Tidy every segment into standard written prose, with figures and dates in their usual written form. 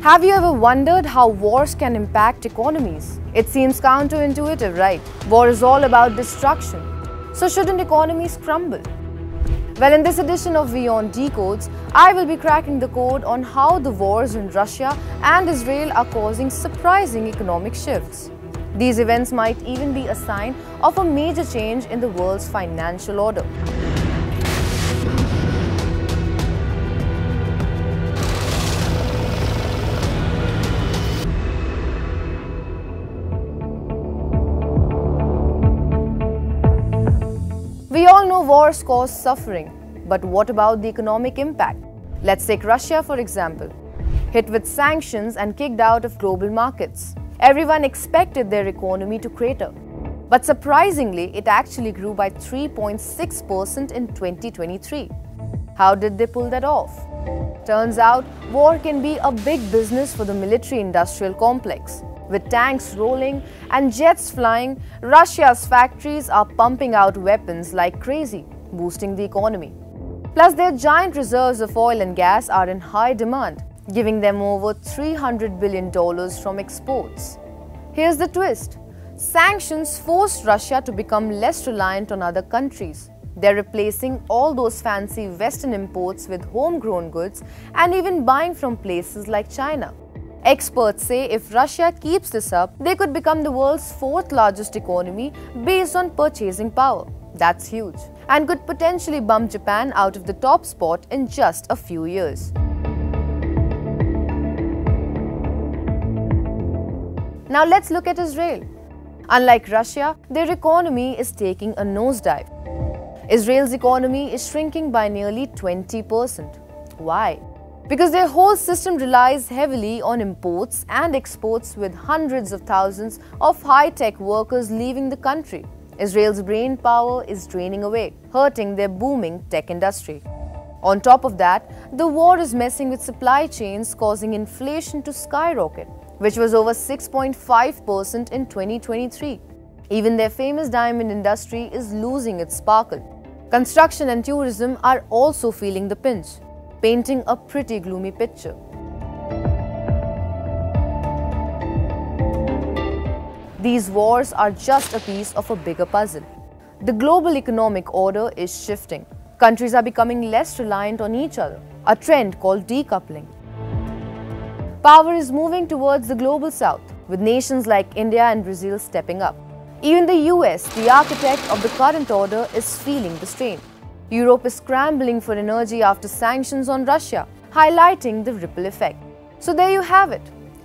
Have you ever wondered how wars can impact economies? It seems counterintuitive, right? War is all about destruction. So shouldn't economies crumble? Well, in this edition of WION Decodes, I will be cracking the code on how the wars in Russia and Israel are causing surprising economic shifts. These events might even be a sign of a major change in the world's financial order. We all know wars cause suffering, but what about the economic impact? Let's take Russia for example. Hit with sanctions and kicked out of global markets, everyone expected their economy to crater. But surprisingly, it actually grew by 3.6% in 2023. How did they pull that off? Turns out, war can be a big business for the military-industrial complex. With tanks rolling and jets flying, Russia's factories are pumping out weapons like crazy, boosting the economy. Plus, their giant reserves of oil and gas are in high demand, giving them over $300 billion from exports. Here's the twist. Sanctions forced Russia to become less reliant on other countries. They're replacing all those fancy Western imports with homegrown goods and even buying from places like China. Experts say if Russia keeps this up, they could become the world's fourth largest economy based on purchasing power. That's huge, and could potentially bump Japan out of the top spot in just a few years. Now let's look at Israel. Unlike Russia, their economy is taking a nosedive. Israel's economy is shrinking by nearly 20%. Why? Because their whole system relies heavily on imports and exports, with hundreds of thousands of high-tech workers leaving the country. Israel's brain power is draining away, hurting their booming tech industry. On top of that, the war is messing with supply chains, causing inflation to skyrocket, which was over 6.5% in 2023. Even their famous diamond industry is losing its sparkle. Construction and tourism are also feeling the pinch, painting a pretty gloomy picture. These wars are just a piece of a bigger puzzle. The global economic order is shifting. Countries are becoming less reliant on each other, a trend called decoupling. Power is moving towards the global south, with nations like India and Brazil stepping up. Even the US, the architect of the current order, is feeling the strain. Europe is scrambling for energy after sanctions on Russia, highlighting the ripple effect. So there you have it.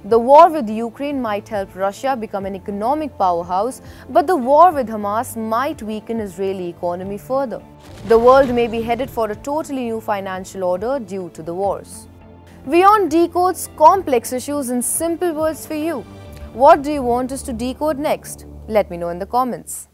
The war with Ukraine might help Russia become an economic powerhouse, but the war with Hamas might weaken Israeli economy further. The world may be headed for a totally new financial order due to the wars. WION decodes complex issues in simple words for you. What do you want us to decode next? Let me know in the comments.